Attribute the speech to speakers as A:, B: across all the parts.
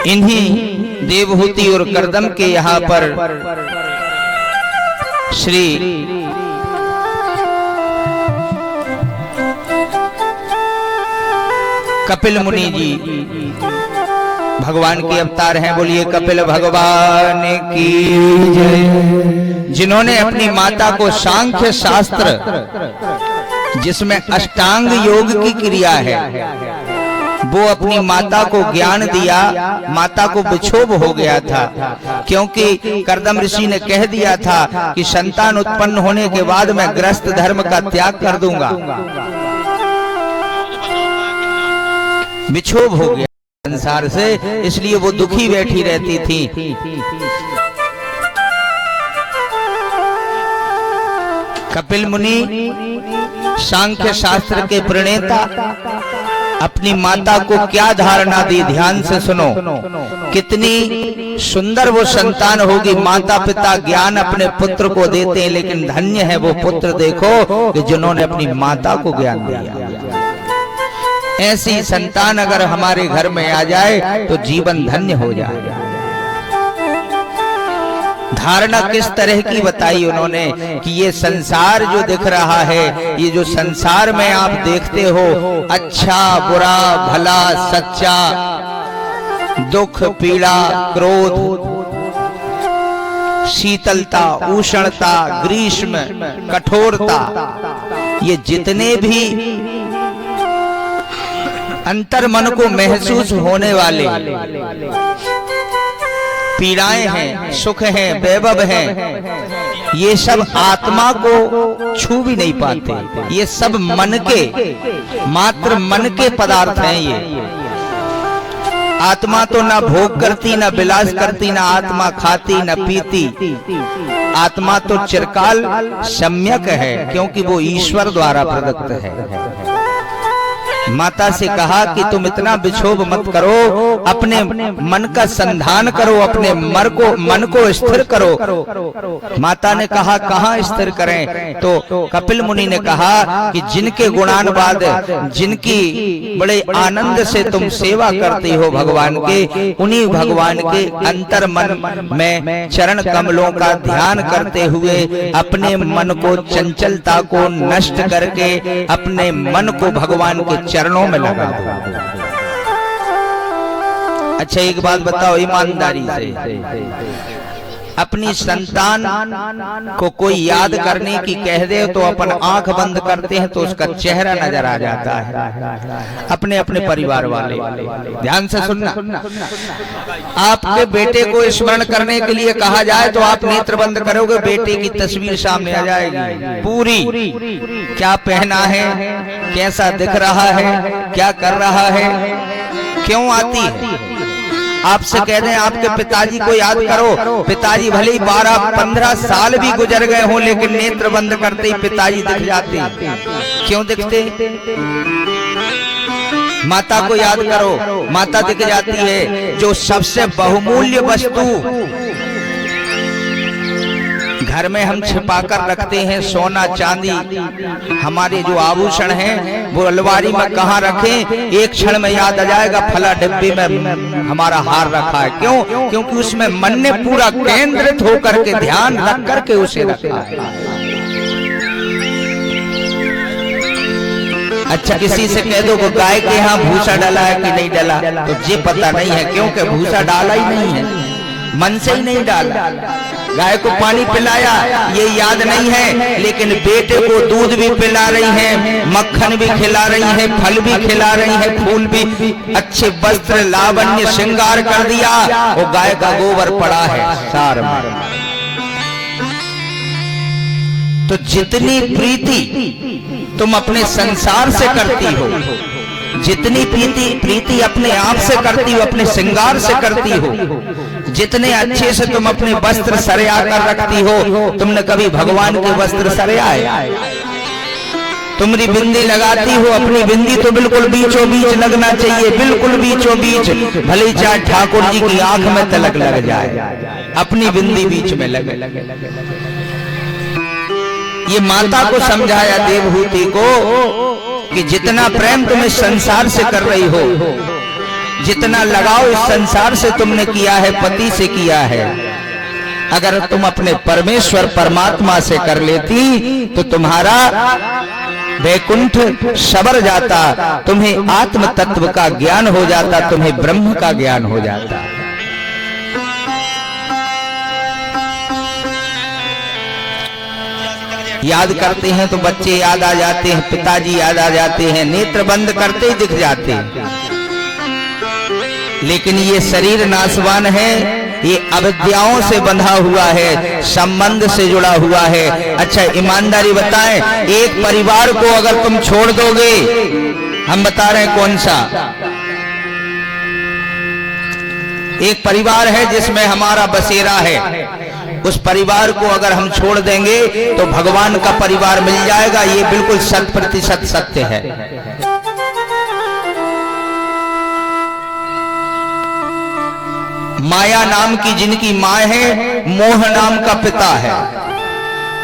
A: इन्हीं देवहूति और करदम के यहाँ पर श्री कपिल मुनि जी भगवान के अवतार हैं। बोलिए कपिल भगवान की जय। जिन्होंने अपनी माता को सांख्य शास्त्र जिसमें अष्टांग योग की क्रिया है वो अपनी माता को ज्ञान दिया। माता को विक्षोभ हो गया था क्योंकि करदम ऋषि ने कह दिया था कि संतान उत्पन्न होने के बाद मैं गृहस्थ धर्म का त्याग कर दूंगा। विक्षोभ हो गया संसार से, इसलिए वो दुखी बैठी रहती थी। कपिल मुनि सांख्य शास्त्र के प्रणेता अपनी माता को क्या धारणा दी, ध्यान से सुनो। कितनी सुंदर वो संतान होगी। माता पिता ज्ञान अपने पुत्र को देते हैं, लेकिन धन्य है वो पुत्र देखो कि जिन्होंने अपनी माता को ज्ञान दिया। ऐसी संतान अगर हमारे घर में आ जाए तो जीवन धन्य हो जाएगा। धारणा किस तरह की बताई उन्होंने कि ये संसार जो दिख रहा है, ये जो संसार में आप देखते हो, अच्छा बुरा भला सच्चा, दुख पीड़ा क्रोध, शीतलता उष्णता, ग्रीष्म कठोरता, ये जितने भी अंतर मन को महसूस होने वाले पीड़ाएं हैं, सुख हैं, वैभव हैं, ये सब आत्मा को छू भी नहीं पाते। ये सब मन के, मात्र मन के पदार्थ हैं। ये आत्मा तो ना भोग करती, ना विलास करती, ना आत्मा खाती, ना पीती। आत्मा तो चिरकाल सम्यक है क्योंकि वो ईश्वर द्वारा प्रदत्त है। माता से कहा कि तुम इतना विक्षोभ मत करो, अपने मन का संधान करो, अपने मन को स्थिर करो। माता ने कहा कहाँ स्थिर करें? तो कपिल मुनि ने कहा कि जिनके गुणानुवाद, जिनकी बड़े आनंद से तुम सेवा करती हो भगवान के, उन्हीं भगवान के अंतर मन में चरण कमलों का ध्यान करते हुए अपने मन को, चंचलता को नष्ट करके अपने मन को भगवान के चरणों में लगा दो। अच्छा एक बात बताओ ईमानदारी से, अपनी संतान को कोई याद करने की कह दे तो अपन आंख बंद करते हैं तो उसका चेहरा नजर आ जाता है। अपने अपने परिवार वाले ध्यान से सुनना, आपके बेटे को स्मरण करने के लिए कहा जाए तो आप नेत्र बंद करोगे, बेटे की तस्वीर सामने आ जाएगी पूरी। क्या पहना है, कैसा दिख रहा है, क्या कर रहा है, क्यों आती है। आपसे कह दें आपके पिताजी को याद करो, पिताजी भले ही 12-15 साल भी गुजर गए हों, लेकिन नेत्र बंद करते ही पिताजी दिख जाते। क्यों दिखते? माता को याद करो, माता दिख जाती है। जो सबसे बहुमूल्य वस्तु घर में हम छिपाकर रखते हैं, सोना चांदी, हमारे जो आभूषण हैं वो अलमारी में कहाँ रखें, एक क्षण में याद आ जाएगा फला डिब्बे में हमारा हार रखा है। क्यों? क्योंकि उसमें मन ने पूरा केंद्रित होकर के ध्यान रख करके उसे रखा है। अच्छा किसी से कह दो वो गाय के यहाँ भूसा डाला है कि नहीं डाला, तो ये पता नहीं है क्योंकि भूसा डाला ही नहीं है, मन से ही नहीं डाला। गाय को पानी पिलाया ये याद नहीं है, लेकिन बेटे को दूध भी पिला रही है, मक्खन भी खिला रही है, फल भी खिला रही है, फूल भी, अच्छे वस्त्र लावण्य श्रृंगार कर दिया, वो गाय का गोबर पड़ा है सार में। तो जितनी प्रीति तुम अपने संसार से करती हो, जितनी प्रीति अपने आप से करती हो, अपने श्रृंगार से करती हो, जितने अच्छे से तुम अपने वस्त्र सरिया कर रखती हो, तुमने कभी भगवान के वस्त्र सरियाए? तुमरी बिंदी लगाती हो, अपनी बिंदी तो बिल्कुल बीचों बीच लगना चाहिए, बिल्कुल बीचों बीच, भले ही चाहे ठाकुर जी की आंख में तलक लग जाए, अपनी बिंदी बीच में लगे। ये माता को समझाया देवहूति को कि जितना प्रेम तुम इस संसार से कर रही हो, जितना लगाव इस संसार से तुमने किया है, पति से किया है, अगर तुम अपने परमेश्वर परमात्मा से कर लेती तो तुम्हारा वैकुंठ सबर जाता, तुम्हें आत्म तत्व का ज्ञान हो जाता, तुम्हें ब्रह्म का ज्ञान हो जाता। याद करते हैं तो बच्चे याद आ जाते हैं, पिताजी याद आ जाते हैं, नेत्र बंद करते ही दिख जाते हैं। लेकिन ये शरीर नाशवान है, ये अविद्याओं से बंधा हुआ है, संबंध से जुड़ा हुआ है। अच्छा ईमानदारी बताएं, एक परिवार को अगर तुम छोड़ दोगे, हम बता रहे हैं कौन सा, एक परिवार है जिसमें हमारा बसेरा है, उस परिवार को अगर हम छोड़ देंगे तो भगवान का परिवार मिल जाएगा। ये बिल्कुल 100% सत्य है। माया नाम की जिनकी माँ है, मोह नाम का पिता है।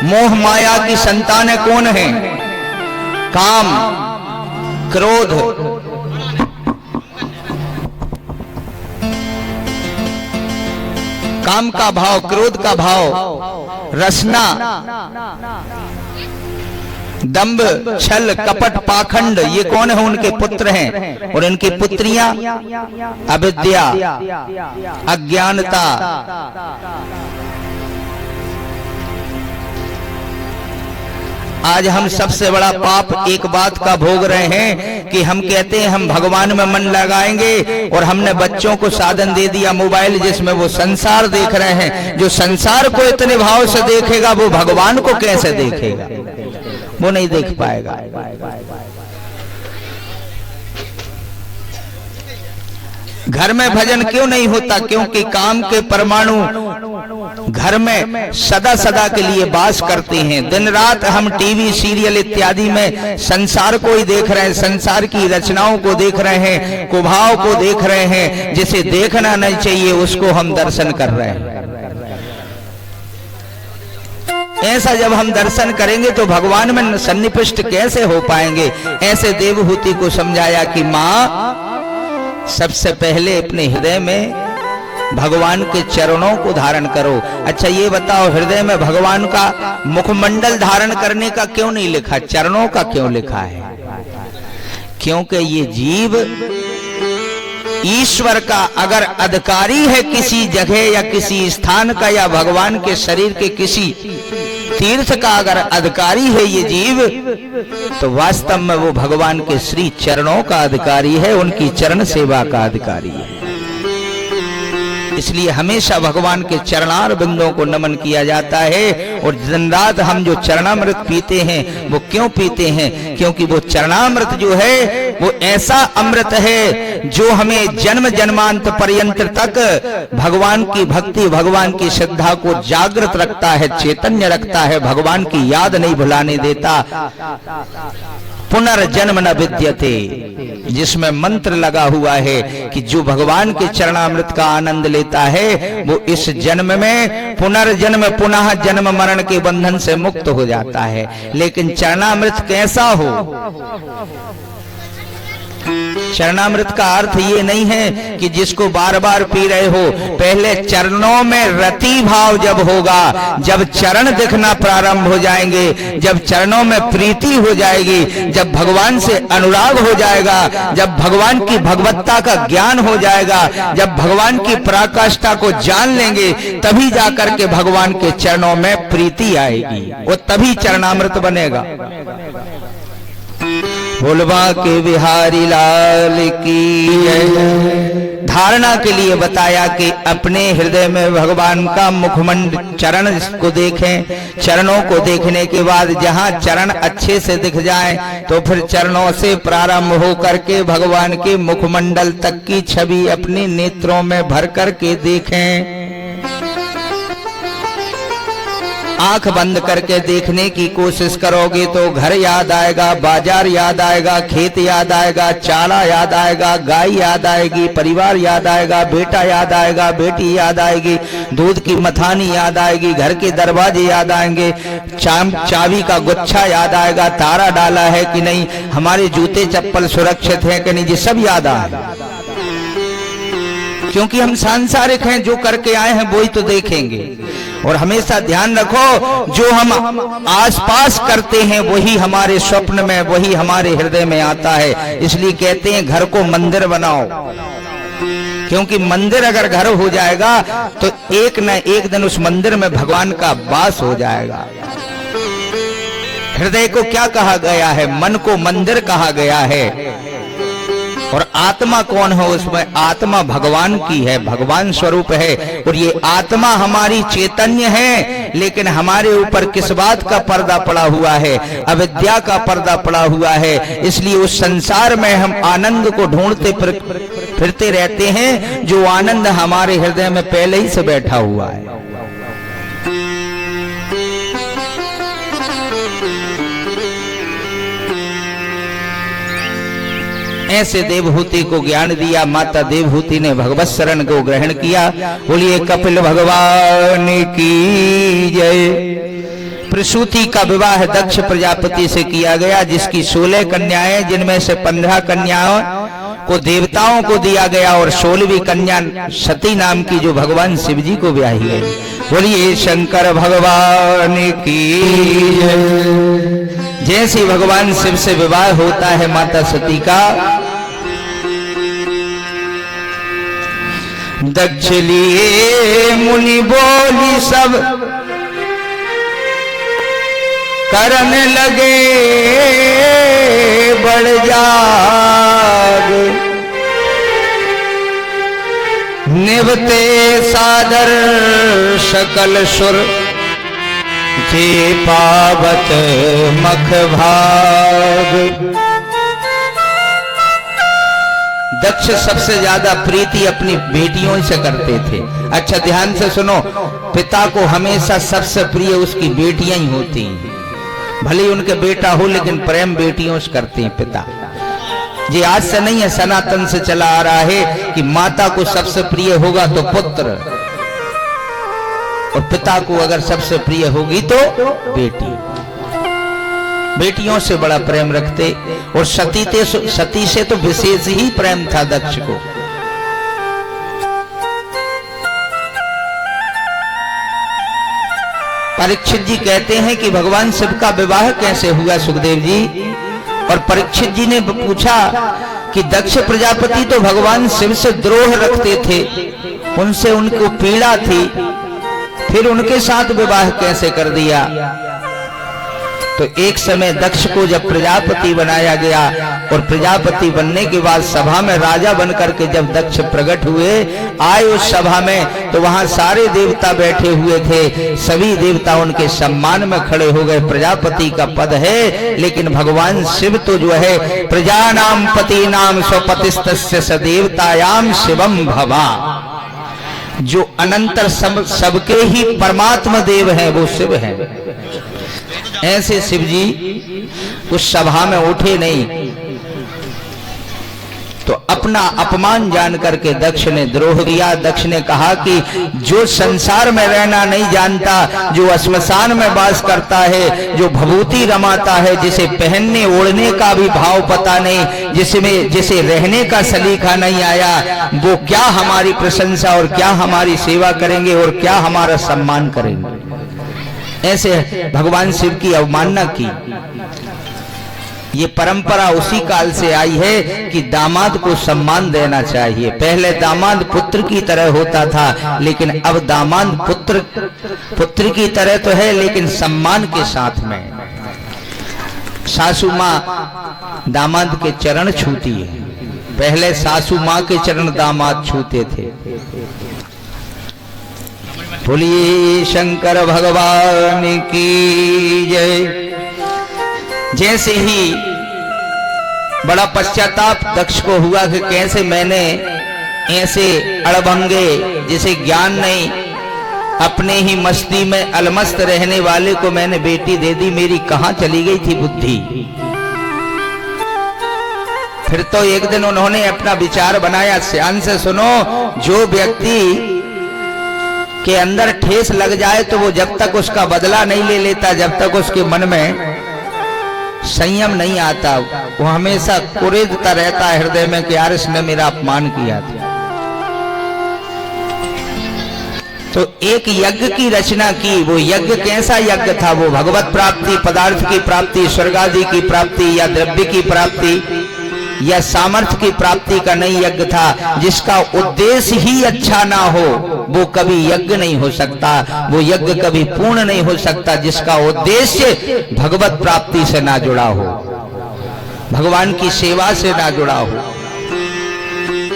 A: मोह माया की संतान है, कौन है? काम, क्रोध, काम का भाव, क्रोध का भाव, रसना, दंभ, छल, कपट, पाखंड, ये कौन है? उनके पुत्र हैं। और इनकी पुत्रियां अविद्या, अज्ञानता। आज हम सबसे बड़ा पाप एक बात का भोग रहे हैं कि हम कहते हैं हम भगवान में मन लगाएंगे, और हमने बच्चों को साधन दे दिया मोबाइल, जिसमें वो संसार देख रहे हैं। जो संसार को इतने भाव से देखेगा वो भगवान को कैसे देखेगा? वो नहीं देख पाएगा। घर में भजन क्यों नहीं होता? क्योंकि काम के परमाणु घर में सदा सदा के लिए वास करते हैं। दिन रात हम टीवी, सीरियल इत्यादि में संसार को ही देख रहे हैं, संसार की रचनाओं को देख रहे हैं, कुभाव को देख रहे हैं। जिसे देखना नहीं चाहिए उसको हम दर्शन कर रहे हैं। ऐसा जब हम दर्शन करेंगे तो भगवान में सन्निविष्ट कैसे हो पाएंगे? ऐसे देवहूति को समझाया कि माँ, सबसे पहले अपने हृदय में भगवान के चरणों को धारण करो। अच्छा ये बताओ, हृदय में भगवान का मुखमंडल धारण करने का क्यों नहीं लिखा, चरणों का क्यों लिखा है? क्योंकि ये जीव ईश्वर का अगर अधिकारी है किसी जगह या किसी स्थान का, या भगवान के शरीर के किसी तीर्थ का अगर अधिकारी है ये जीव, तो वास्तव में वो भगवान के श्री चरणों का अधिकारी है, उनकी चरण सेवा का अधिकारी है। इसलिए हमेशा भगवान के चरणार बिंदों को नमन किया जाता है। और दिन रात हम जो चरणामृत पीते हैं वो क्यों पीते हैं? क्योंकि वो चरणामृत जो है वो ऐसा अमृत है जो हमें जन्म जन्मांत पर्यंत तक भगवान की भक्ति, भगवान की श्रद्धा को जागृत रखता है, चैतन्य रखता है, भगवान की याद नहीं भुलाने देता। पुनर्जन्म न विद्यते, जिसमें मंत्र लगा हुआ है कि जो भगवान के चरणामृत का आनंद लेता है वो इस जन्म में पुनर्जन्म, पुनः जन्म मरण के बंधन से मुक्त हो जाता है। लेकिन चरणामृत कैसा हो? चरणामृत का अर्थ ये नहीं है कि जिसको बार बार पी रहे हो। पहले चरणों में रति भाव जब होगा, जब चरण दिखना प्रारंभ हो जाएंगे, जब चरणों में प्रीति हो जाएगी, जब भगवान से अनुराग हो जाएगा, जब भगवान की भगवत्ता का ज्ञान हो जाएगा, जब भगवान की पराकाष्ठा को जान लेंगे, तभी जाकर के भगवान के चरणों में प्रीति आएगी, वो तभी चरणामृत बनेगा। भोलवा के बिहारी लाल की जय। धारणा के लिए बताया कि अपने हृदय में भगवान का मुखमंड चरण को देखें। चरणों को देखने के बाद जहां चरण अच्छे से दिख जाए तो फिर चरणों से प्रारंभ हो करके भगवान के मुखमंडल तक की छवि अपने नेत्रों में भर करके देखें। आंख बंद करके देखने की कोशिश करोगे तो घर याद आएगा, बाजार याद आएगा, खेत याद आएगा, चारा याद आएगा, गाय याद आएगी, परिवार याद आएगा, बेटा याद आएगा, बेटी याद आएगी, दूध की मथानी याद आएगी, घर के दरवाजे याद आएंगे, चाबी का गुच्छा याद आएगा, तारा डाला है कि नहीं, हमारे जूते चप्पल सुरक्षित है कि नहीं, ये सब याद आएगा। क्योंकि हम सांसारिक हैं, जो करके आए हैं वो ही तो देखेंगे। और हमेशा ध्यान रखो, जो हम आसपास करते हैं वही हमारे स्वप्न में, वही हमारे हृदय में आता है। इसलिए कहते हैं घर को मंदिर बनाओ, क्योंकि मंदिर अगर घर हो जाएगा तो एक न एक दिन उस मंदिर में भगवान का वास हो जाएगा। हृदय को क्या कहा गया है? मन को मंदिर कहा गया है। और आत्मा कौन है उसमें? आत्मा भगवान की है, भगवान स्वरूप है। और ये आत्मा हमारी चैतन्य है, लेकिन हमारे ऊपर किस बात का पर्दा पड़ा हुआ है? अविद्या का पर्दा पड़ा हुआ है। इसलिए उस संसार में हम आनंद को ढूंढते फिरते रहते हैं, जो आनंद हमारे हृदय में पहले ही से बैठा हुआ है। ऐसे देवहूति को ज्ञान दिया। माता देवहूति ने भगवत शरण को ग्रहण किया। बोलिए कपिल भगवान की जय। प्रसूति का विवाह दक्ष प्रजापति से किया गया, जिसकी 16 कन्याएं, जिनमें से 15 कन्याओं को देवताओं को दिया गया और 16वीं कन्या सती नाम की जो भगवान शिव जी को ब्याही गई। बोलिए शंकर भगवान की जय। जैसे भगवान शिव से विवाह होता है माता सती का, दक्ष लिए मुनि बोली सब करने लगे बढ़ जाग, निभते सादर सकल सुर जे पावत मख भाग। दक्ष सबसे ज्यादा प्रीति अपनी बेटियों से करते थे। अच्छा ध्यान से सुनो, पिता को हमेशा सबसे प्रिय उसकी बेटियां ही होती हैं। भले उनके बेटा हो, लेकिन प्रेम बेटियों से करते हैं पिता। ये आज से नहीं है, सनातन से चला आ रहा है कि माता को सबसे प्रिय होगा तो पुत्र, और पिता को अगर सबसे प्रिय होगी तो बेटी। बेटियों से बड़ा प्रेम रखते, और सती से तो विशेष ही प्रेम था दक्ष को। परीक्षित जी कहते हैं कि भगवान शिव का विवाह कैसे हुआ सुखदेव जी। और परीक्षित जी ने पूछा कि दक्ष प्रजापति तो भगवान शिव से द्रोह रखते थे, उनसे उनको पीड़ा थी, फिर उनके साथ विवाह कैसे कर दिया? तो एक समय दक्ष को जब प्रजापति बनाया गया, और प्रजापति बनने के बाद सभा में राजा बनकर के जब दक्ष प्रकट हुए, आए उस सभा में, तो वहां सारे देवता बैठे हुए थे। सभी देवता उनके सम्मान में खड़े हो गए। प्रजापति का पद है, लेकिन भगवान शिव तो जो है प्रजानाम पति नाम स्वपतिस्तस्य सदेवतायाम शिवम भवा, जो अनंतर सबके ही परमात्मा देव है, वो शिव है। ऐसे शिव जी उस सभा में उठे नहीं, तो अपना अपमान जान करके दक्ष ने द्रोह किया। दक्ष ने कहा कि जो संसार में रहना नहीं जानता, जो श्मशान में वास करता है, जो भभूति रमाता है, जिसे पहनने ओढ़ने का भी भाव पता नहीं, जिसे रहने का सलीका नहीं आया, वो क्या हमारी प्रशंसा और क्या हमारी सेवा करेंगे और क्या हमारा सम्मान करेंगे। ऐसे भगवान शिव की अवमानना की। ये परंपरा उसी काल से आई है कि दामाद को सम्मान देना चाहिए। पहले दामाद पुत्र की तरह होता था, लेकिन अब दामाद पुत्र की तरह तो है, लेकिन सम्मान के साथ में। सासू माँ दामाद के चरण छूती है, पहले सासू माँ के चरण दामाद छूते थे। बोलिए शंकर भगवान की जय। जैसे ही बड़ा पश्चाताप दक्ष को हुआ कि कैसे मैंने ऐसे अड़भंगे, जिसे ज्ञान नहीं, अपने ही मस्ती में अलमस्त रहने वाले को मैंने बेटी दे दी, मेरी कहां चली गई थी बुद्धि। फिर तो एक दिन उन्होंने अपना विचार बनाया। ध्यान से सुनो, जो व्यक्ति के अंदर ठेस लग जाए तो वो जब तक उसका बदला नहीं ले लेता, जब तक उसके मन में संयम नहीं आता, वो हमेशा कुरेदता रहता है हृदय में कि यार इसने मेरा अपमान किया था। तो एक यज्ञ की रचना की। वो यज्ञ कैसा यज्ञ था? वो भगवत प्राप्ति, पदार्थ की प्राप्ति, स्वर्ग आदि की प्राप्ति, या द्रव्य की प्राप्ति, या सामर्थ्य की प्राप्ति का नहीं यज्ञ था। जिसका उद्देश्य ही अच्छा ना हो वो कभी यज्ञ नहीं हो सकता, वो यज्ञ कभी पूर्ण नहीं हो सकता। जिसका उद्देश्य भगवत प्राप्ति से ना जुड़ा हो, भगवान की सेवा से ना जुड़ा हो।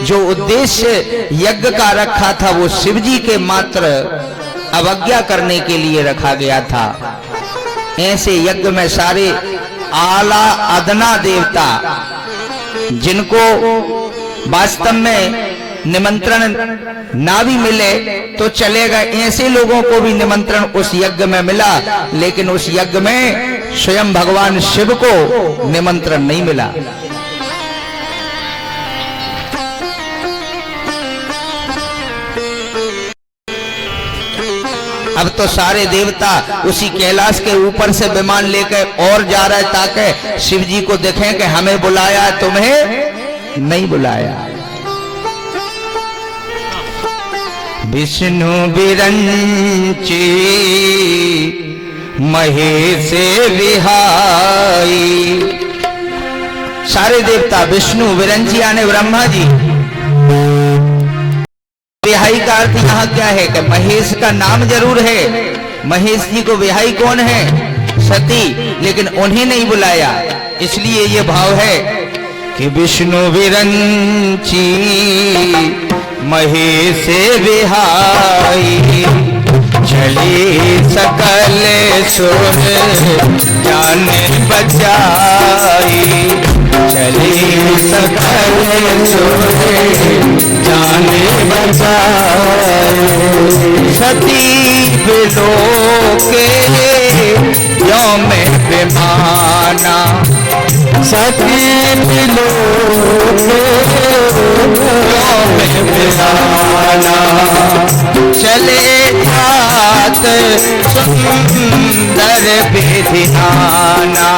A: जो उद्देश्य यज्ञ का रखा था वो शिव जी के मात्र अवज्ञा करने के लिए रखा गया था। ऐसे यज्ञ में सारे आला अदना देवता, जिनको वास्तव में निमंत्रण ना भी मिले तो चलेगा, ऐसे लोगों को भी निमंत्रण उस यज्ञ में मिला। लेकिन उस यज्ञ में स्वयं भगवान शिव को निमंत्रण नहीं मिला। अब तो सारे देवता उसी कैलाश के ऊपर से विमान लेकर और जा रहे ताकि शिव जी को देखें कि हमें बुलाया, तुम्हें नहीं बुलाया। विष्णु विरंची महेश विहाई। सारे देवता, विष्णु विरंची यानी ब्रह्मा जी। विहाई का अर्थ यहाँ क्या है कि महेश का नाम जरूर है, महेश जी को विहाई कौन है? सती, लेकिन उन्हें नहीं बुलाया। इसलिए ये भाव है कि विष्णु विरंची महेश विहाई, चली सकल सुर जान बचाई, चली सकल सुर जान बचाई। सती बिलोके यौम विमाना, सती बिलोके यौम विमाना, चले जात सुंदर विधिनाना,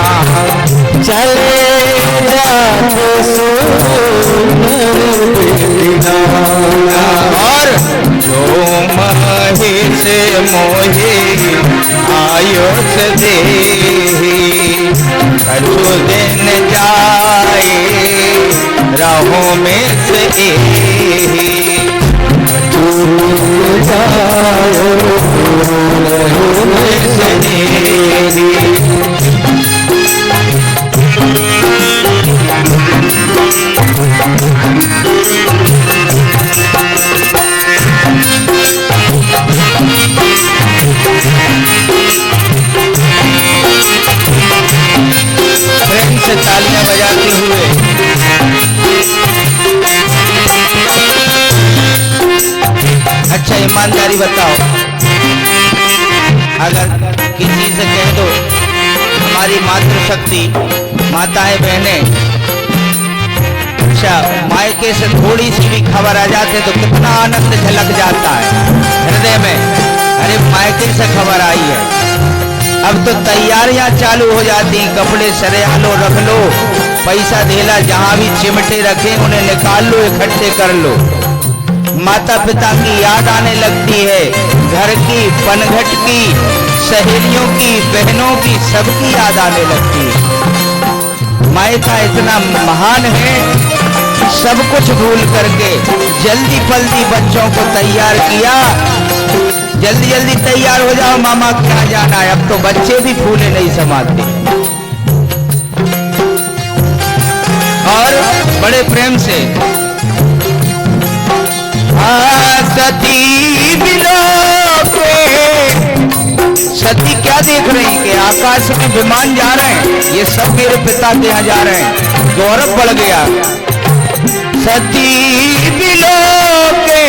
A: चले जात सुंदर विधिनाना। और जो महेश मोहे आयुष दे, कछु दिन जाए राहों में से प्रेम से तालियां बजाते हुए अच्छा ईमानदारी बताओ, अगर किसी से कह दो हमारी मातृशक्ति, माताएं बहनें, अच्छा मायके से थोड़ी सी भी खबर आ जाते तो कितना आनंद झलक जाता है हृदय में। अरे मायके से खबर आई है। अब तो तैयारियां चालू हो जाती, कपड़े सरिया लो, रख लो, पैसा देला, जहां भी चिमटे रखे उन्हें निकाल लो, इकट्ठे कर लो। माता पिता की याद आने लगती है, घर की, पनघट की, सहेलियों की, बहनों की, सबकी याद आने लगती है। मायका इतना महान है, सब कुछ भूल करके जल्दी पल्दी बच्चों को तैयार किया। जल्दी जल्दी तैयार हो जाओ, मामा क्या जाना है। अब तो बच्चे भी फूले नहीं समाते और बड़े प्रेम से सती बिलोके। सती क्या देख रही कि आकाश में विमान जा रहे हैं, ये सब मेरे पिता के यहाँ जा रहे हैं, गौरव बढ़ गया। सती बिलोके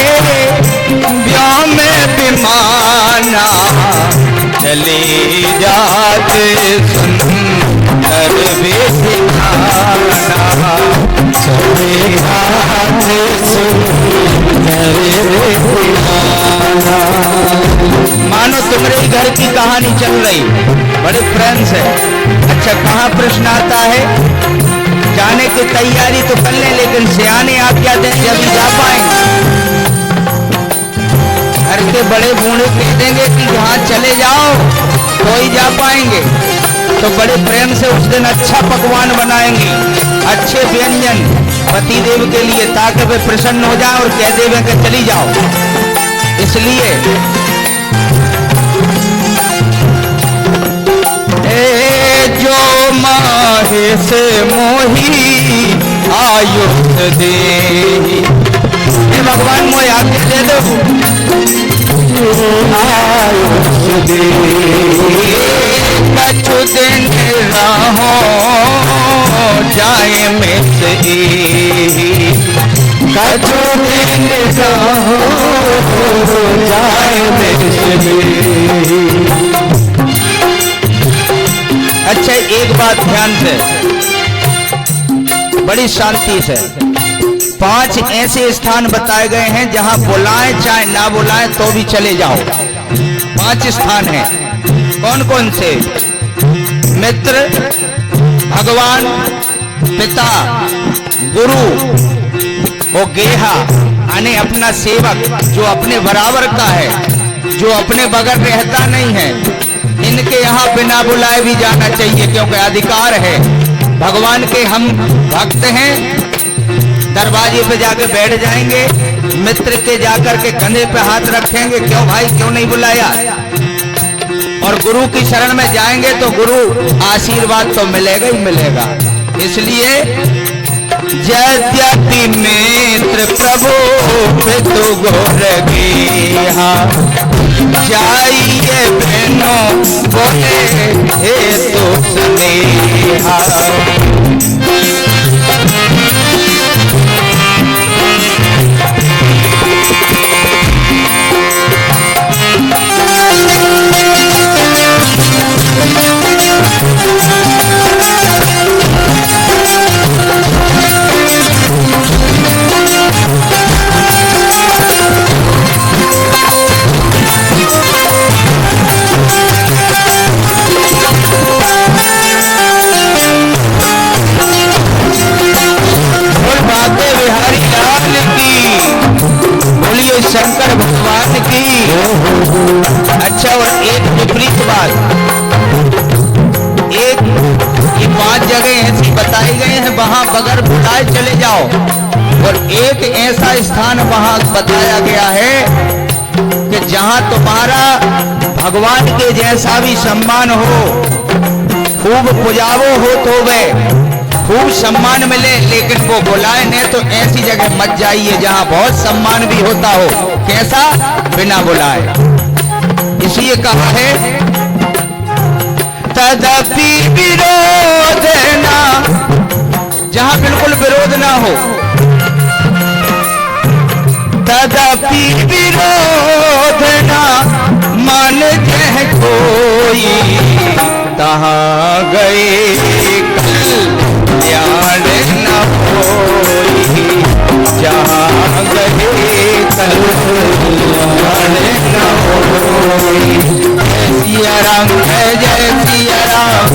A: व्योम विमाना, चले जाते सुंदर विधिनाना, चले जाते सुंदर विधिनाना। मानो तुम्हारे घर की कहानी चल रही, बड़े प्रेम से। अच्छा कहाँ प्रश्न आता है? जाने की तैयारी तो कर ले, लेकिन सियाने आज्ञा दें जब जा पाएंगे। के बड़े बूढ़े कह देंगे कि यहाँ चले जाओ तो ही जा पाएंगे, तो बड़े प्रेम से उस दिन अच्छा पकवान बनाएंगे, अच्छे व्यंजन पतिदेव के लिए, ताकि वे प्रसन्न हो जाए और कह देवे कि चली जाओ। इसलिए जो माहे से मोही आयुष दे, हे भगवान मोहे आज्ञा दे दो, आयुष दे कछु दिन रहो जाए में से, कछु दिन रहो जाए में से। अच्छा, एक बात ध्यान से, बड़ी शांति से, 5 ऐसे स्थान बताए गए हैं जहां बुलाएं चाहे ना बुलाएं तो भी चले जाओ। 5 स्थान हैं। कौन कौन से? मित्र, भगवान, पिता, गुरु और गेहा यानी अपना सेवक जो अपने बराबर का है, जो अपने बगैर रहता नहीं है, इनके यहाँ बिना बुलाए भी जाना चाहिए, क्योंकि अधिकार है भगवान के। हम भक्त हैं, दरवाजे पे जाके बैठ जाएंगे, मित्र के जाकर के कंधे पे हाथ रखेंगे, क्यों भाई क्यों नहीं बुलाया, और गुरु की शरण में जाएंगे तो गुरु आशीर्वाद तो मिलेगा ही मिलेगा। इसलिए यद्यपि मित्र प्रभु पितु गोर गेहा, जाइए बहनों बोले हे तो स्नेहा। शंकर भगवान की। अच्छा, और एक विपरीत बात, एक ये 5 जगह ऐसी बताई गई हैं वहां बगैर बुलाए चले जाओ, और एक ऐसा स्थान वहां बताया गया है कि जहां तुम्हारा भगवान के जैसा भी सम्मान हो, खूब पुजावो हो तो वे खूब सम्मान मिले, लेकिन वो बुलाए नहीं तो ऐसी जगह मत जाइए जहां बहुत सम्मान भी होता हो। कैसा? बिना बुलाए। इसलिए कहा है तदपि विरोध ना, जहां बिल्कुल विरोध ना हो, तदपि विरोध ना मान कह कोई, तहां गए कल्याण न होई, जहां गए कल्याण न होई। जय सिया राम, जय जय सिया राम,